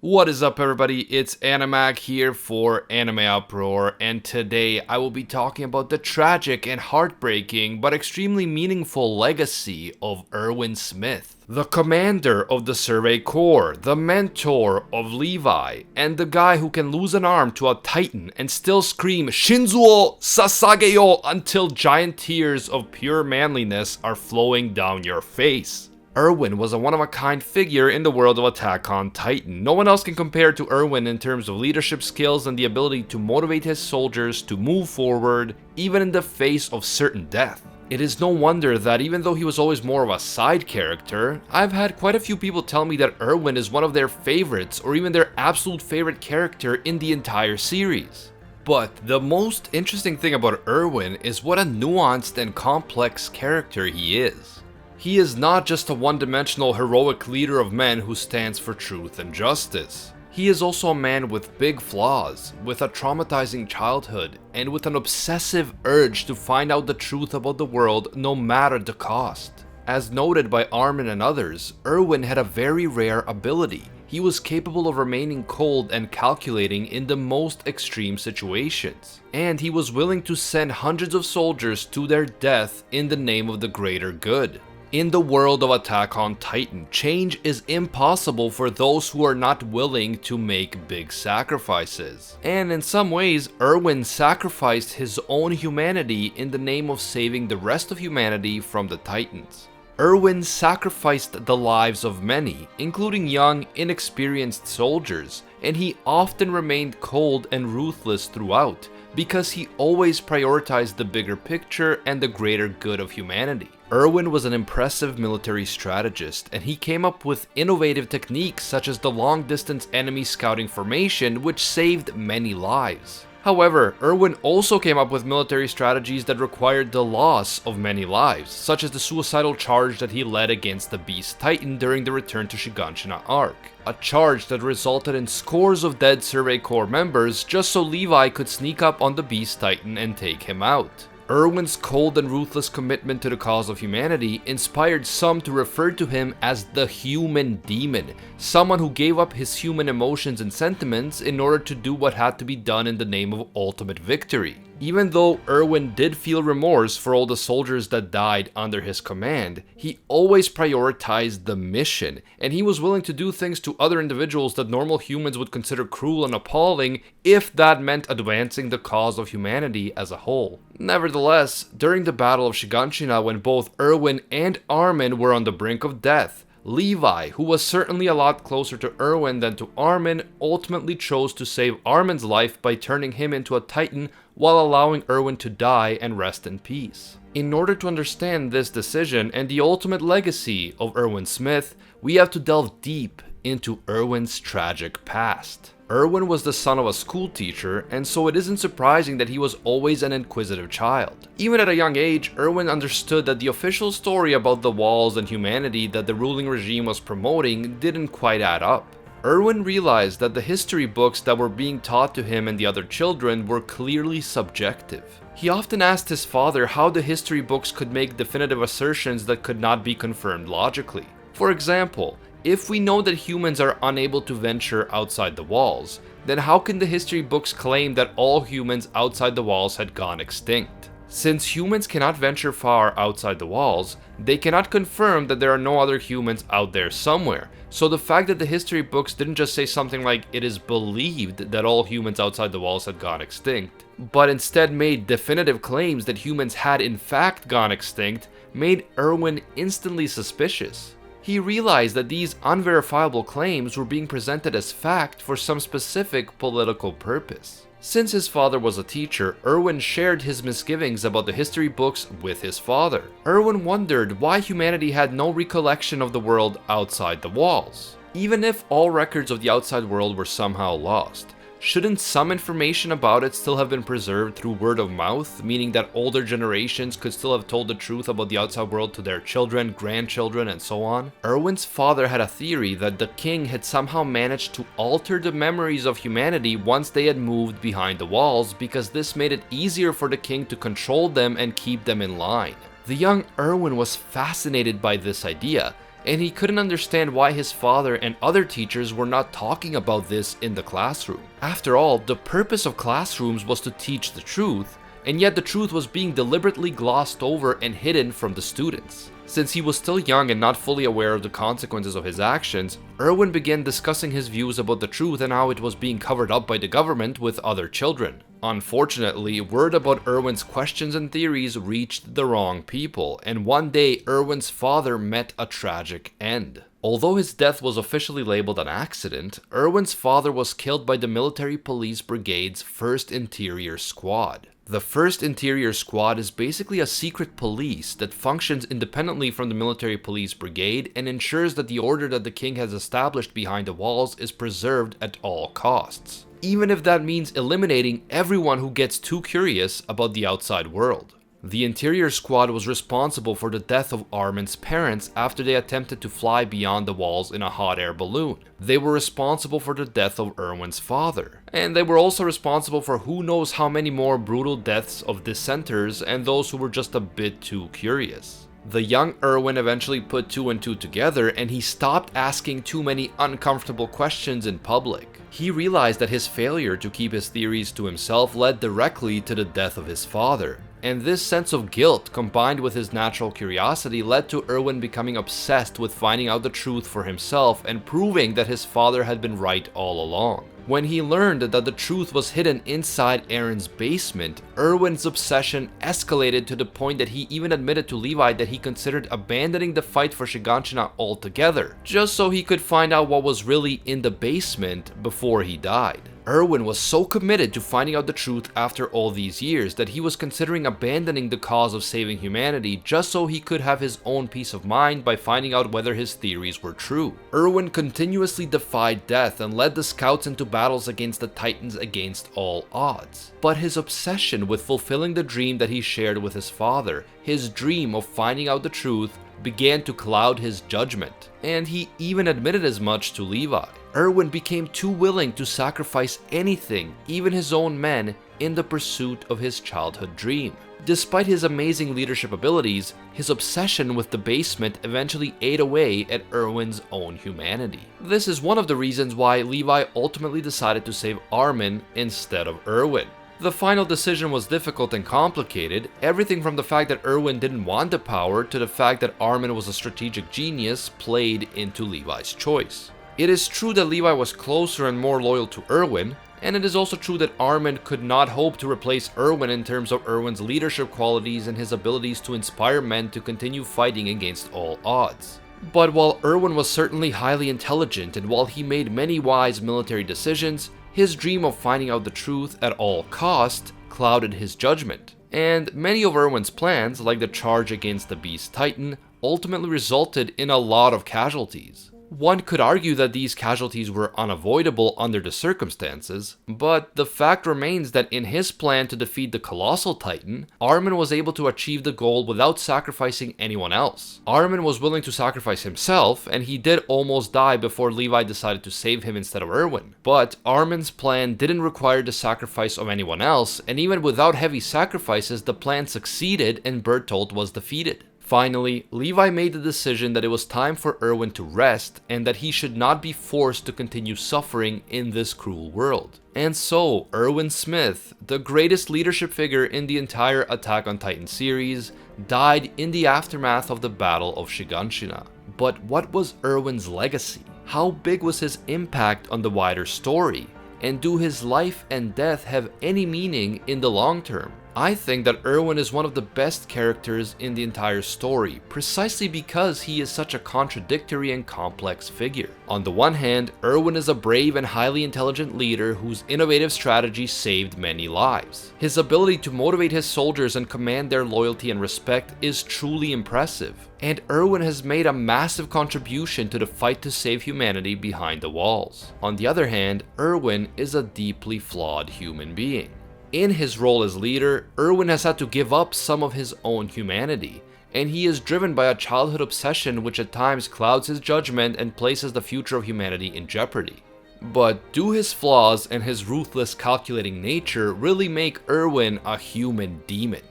What is up, everybody? It's Animag here for AnimeUproar, and today I will be talking about the tragic and heartbreaking but extremely meaningful legacy of Erwin Smith, the commander of the Survey Corps, the mentor of Levi, and the guy who can lose an arm to a titan and still scream Shinzuo Sasageyo until giant tears of pure manliness are flowing down your face. Erwin was a one-of-a-kind figure in the world of Attack on Titan. No one else can compare to Erwin in terms of leadership skills and the ability to motivate his soldiers to move forward, even in the face of certain death. It is no wonder that even though he was always more of a side character, I've had quite a few people tell me that Erwin is one of their favorites or even their absolute favorite character in the entire series. But the most interesting thing about Erwin is what a nuanced and complex character he is. He is not just a one-dimensional heroic leader of men who stands for truth and justice. He is also a man with big flaws, with a traumatizing childhood, and with an obsessive urge to find out the truth about the world no matter the cost. As noted by Armin and others, Erwin had a very rare ability. He was capable of remaining cold and calculating in the most extreme situations. And he was willing to send hundreds of soldiers to their death in the name of the greater good. In the world of Attack on Titan, change is impossible for those who are not willing to make big sacrifices. And in some ways, Erwin sacrificed his own humanity in the name of saving the rest of humanity from the Titans. Erwin sacrificed the lives of many, including young, inexperienced soldiers, and he often remained cold and ruthless throughout, because he always prioritized the bigger picture and the greater good of humanity. Erwin was an impressive military strategist, and he came up with innovative techniques such as the long-distance enemy scouting formation, which saved many lives. However, Erwin also came up with military strategies that required the loss of many lives, such as the suicidal charge that he led against the Beast Titan during the Return to Shiganshina arc. A charge that resulted in scores of dead Survey Corps members just so Levi could sneak up on the Beast Titan and take him out. Erwin's cold and ruthless commitment to the cause of humanity inspired some to refer to him as the human demon, someone who gave up his human emotions and sentiments in order to do what had to be done in the name of ultimate victory. Even though Erwin did feel remorse for all the soldiers that died under his command, he always prioritized the mission, and he was willing to do things to other individuals that normal humans would consider cruel and appalling if that meant advancing the cause of humanity as a whole. Nevertheless, during the Battle of Shiganshina, when both Erwin and Armin were on the brink of death, Levi, who was certainly a lot closer to Erwin than to Armin, ultimately chose to save Armin's life by turning him into a Titan while allowing Erwin to die and rest in peace. In order to understand this decision and the ultimate legacy of Erwin Smith, we have to delve deep into Erwin's tragic past. Erwin was the son of a school teacher, and so it isn't surprising that he was always an inquisitive child. Even at a young age, Erwin understood that the official story about the walls and humanity that the ruling regime was promoting didn't quite add up. Erwin realized that the history books that were being taught to him and the other children were clearly subjective. He often asked his father how the history books could make definitive assertions that could not be confirmed logically. For example, if we know that humans are unable to venture outside the walls, then how can the history books claim that all humans outside the walls had gone extinct? Since humans cannot venture far outside the walls, they cannot confirm that there are no other humans out there somewhere. So the fact that the history books didn't just say something like it is believed that all humans outside the walls had gone extinct, but instead made definitive claims that humans had in fact gone extinct, made Erwin instantly suspicious. He realized that these unverifiable claims were being presented as fact for some specific political purpose. Since his father was a teacher, Erwin shared his misgivings about the history books with his father. Erwin wondered why humanity had no recollection of the world outside the walls. Even if all records of the outside world were somehow lost, shouldn't some information about it still have been preserved through word of mouth, meaning that older generations could still have told the truth about the outside world to their children, grandchildren, and so on? Erwin's father had a theory that the king had somehow managed to alter the memories of humanity once they had moved behind the walls, because this made it easier for the king to control them and keep them in line. The young Erwin was fascinated by this idea, and he couldn't understand why his father and other teachers were not talking about this in the classroom. After all, the purpose of classrooms was to teach the truth, and yet the truth was being deliberately glossed over and hidden from the students. Since he was still young and not fully aware of the consequences of his actions, Erwin began discussing his views about the truth and how it was being covered up by the government with other children. Unfortunately, word about Erwin's questions and theories reached the wrong people, and one day Erwin's father met a tragic end. Although his death was officially labeled an accident, Erwin's father was killed by the Military Police Brigade's 1st Interior Squad. The 1st Interior Squad is basically a secret police that functions independently from the Military Police Brigade and ensures that the order that the king has established behind the walls is preserved at all costs, even if that means eliminating everyone who gets too curious about the outside world. The Interior Squad was responsible for the death of Armin's parents after they attempted to fly beyond the walls in a hot air balloon. They were responsible for the death of Erwin's father. And they were also responsible for who knows how many more brutal deaths of dissenters and those who were just a bit too curious. The young Erwin eventually put 2 and 2 together, and he stopped asking too many uncomfortable questions in public. He realized that his failure to keep his theories to himself led directly to the death of his father. And this sense of guilt, combined with his natural curiosity, led to Erwin becoming obsessed with finding out the truth for himself and proving that his father had been right all along. When he learned that the truth was hidden inside Aaron's basement, Erwin's obsession escalated to the point that he even admitted to Levi that he considered abandoning the fight for Shiganshina altogether, just so he could find out what was really in the basement before he died. Erwin was so committed to finding out the truth after all these years that he was considering abandoning the cause of saving humanity just so he could have his own peace of mind by finding out whether his theories were true. Erwin continuously defied death and led the scouts into battles against the Titans against all odds. But his obsession with fulfilling the dream that he shared with his father, his dream of finding out the truth, began to cloud his judgment, and he even admitted as much to Levi. Erwin became too willing to sacrifice anything, even his own men, in the pursuit of his childhood dream. Despite his amazing leadership abilities, his obsession with the basement eventually ate away at Erwin's own humanity. This is one of the reasons why Levi ultimately decided to save Armin instead of Erwin. The final decision was difficult and complicated, everything from the fact that Erwin didn't want the power to the fact that Armin was a strategic genius played into Levi's choice. It is true that Levi was closer and more loyal to Erwin, and it is also true that Armin could not hope to replace Erwin in terms of Erwin's leadership qualities and his abilities to inspire men to continue fighting against all odds. But while Erwin was certainly highly intelligent and while he made many wise military decisions, his dream of finding out the truth at all cost clouded his judgment. And many of Erwin's plans, like the charge against the Beast Titan, ultimately resulted in a lot of casualties. One could argue that these casualties were unavoidable under the circumstances, but the fact remains that in his plan to defeat the Colossal Titan, Armin was able to achieve the goal without sacrificing anyone else. Armin was willing to sacrifice himself, and he did almost die before Levi decided to save him instead of Erwin. But Armin's plan didn't require the sacrifice of anyone else, and even without heavy sacrifices, the plan succeeded and Bertolt was defeated. Finally, Levi made the decision that it was time for Erwin to rest and that he should not be forced to continue suffering in this cruel world. And so, Erwin Smith, the greatest leadership figure in the entire Attack on Titan series, died in the aftermath of the Battle of Shiganshina. But what was Erwin's legacy? How big was his impact on the wider story? And do his life and death have any meaning in the long term? I think that Erwin is one of the best characters in the entire story, precisely because he is such a contradictory and complex figure. On the one hand, Erwin is a brave and highly intelligent leader whose innovative strategy saved many lives. His ability to motivate his soldiers and command their loyalty and respect is truly impressive. And Erwin has made a massive contribution to the fight to save humanity behind the walls. On the other hand, Erwin is a deeply flawed human being. In his role as leader, Erwin has had to give up some of his own humanity, and he is driven by a childhood obsession which at times clouds his judgment and places the future of humanity in jeopardy. But do his flaws and his ruthless, calculating nature really make Erwin a human demon?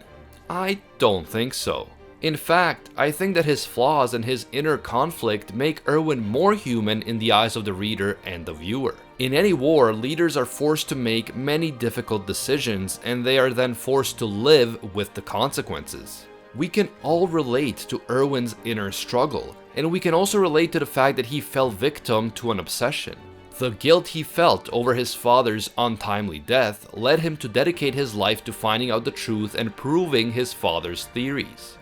I don't think so. In fact, I think that his flaws and his inner conflict make Erwin more human in the eyes of the reader and the viewer. In any war, leaders are forced to make many difficult decisions, and they are then forced to live with the consequences. We can all relate to Erwin's inner struggle, and we can also relate to the fact that he fell victim to an obsession. The guilt he felt over his father's untimely death led him to dedicate his life to finding out the truth and proving his father's theories.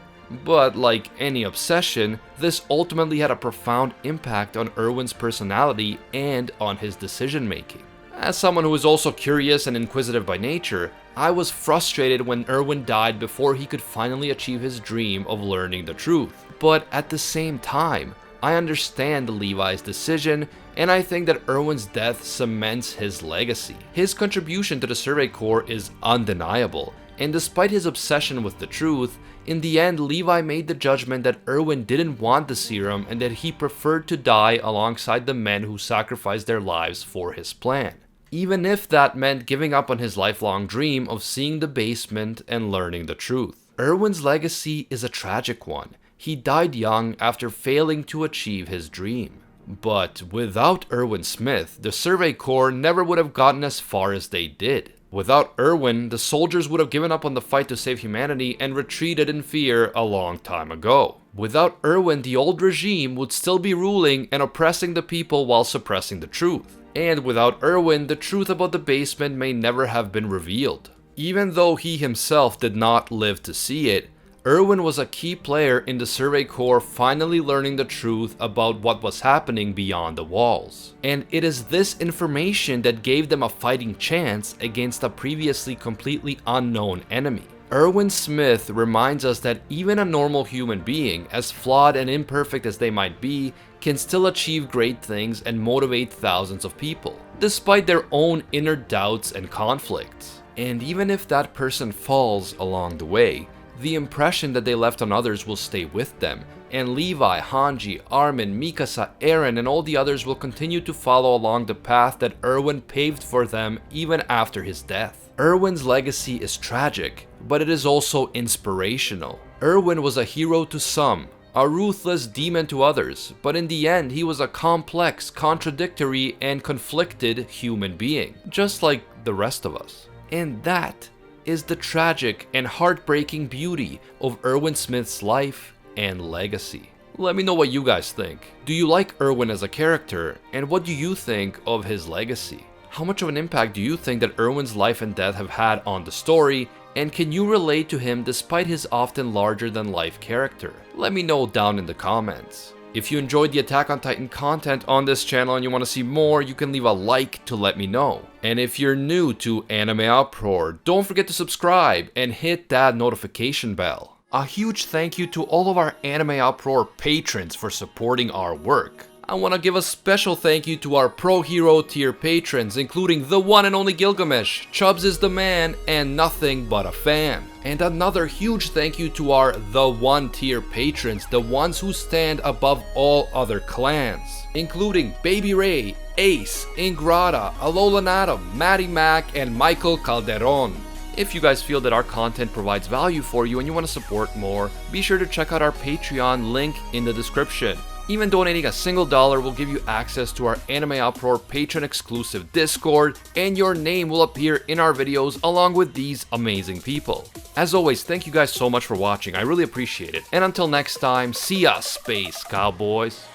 But like any obsession, this ultimately had a profound impact on Erwin's personality and on his decision making. As someone who is also curious and inquisitive by nature, I was frustrated when Erwin died before he could finally achieve his dream of learning the truth. But at the same time, I understand Levi's decision, and I think that Erwin's death cements his legacy. His contribution to the Survey Corps is undeniable, and despite his obsession with the truth, in the end Levi made the judgment that Erwin didn't want the serum and that he preferred to die alongside the men who sacrificed their lives for his plan. Even if that meant giving up on his lifelong dream of seeing the basement and learning the truth. Erwin's legacy is a tragic one. He died young after failing to achieve his dream. But without Erwin Smith, the Survey Corps never would have gotten as far as they did. Without Erwin, the soldiers would have given up on the fight to save humanity and retreated in fear a long time ago. Without Erwin, the old regime would still be ruling and oppressing the people while suppressing the truth. And without Erwin, the truth about the basement may never have been revealed. Even though he himself did not live to see it, Erwin was a key player in the Survey Corps finally learning the truth about what was happening beyond the walls. And it is this information that gave them a fighting chance against a previously completely unknown enemy. Erwin Smith reminds us that even a normal human being, as flawed and imperfect as they might be, can still achieve great things and motivate thousands of people, despite their own inner doubts and conflicts. And even if that person falls along the way, the impression that they left on others will stay with them, and Levi, Hanji, Armin, Mikasa, Eren, and all the others will continue to follow along the path that Erwin paved for them even after his death. Erwin's legacy is tragic, but it is also inspirational. Erwin was a hero to some, a ruthless demon to others, but in the end he was a complex, contradictory, and conflicted human being, just like the rest of us. And that is the tragic and heartbreaking beauty of Erwin Smith's life and legacy. Let me know what you guys think. Do you like Erwin as a character, and what do you think of his legacy? How much of an impact do you think that Erwin's life and death have had on the story, and can you relate to him despite his often larger than life character? Let me know down in the comments. If you enjoyed the Attack on Titan content on this channel and you want to see more, you can leave a like to let me know. And if you're new to AnimeUproar, don't forget to subscribe and hit that notification bell. A huge thank you to all of our AnimeUproar patrons for supporting our work. I want to give a special thank you to our Pro Hero tier patrons, including the one and only Gilgamesh, Chubbs is the man, and Nothing But a Fan. And another huge thank you to our The One tier patrons, the ones who stand above all other clans, including Baby Ray, Ace, Ingrata, Alolan Adam, Maddie Mac, and Michael Calderon. If you guys feel that our content provides value for you and you want to support more, be sure to check out our Patreon, link in the description. Even donating a single $1 will give you access to our AnimeUproar patron exclusive Discord, and your name will appear in our videos along with these amazing people. As always, thank you guys so much for watching, I really appreciate it. And until next time, see ya, Space Cowboys.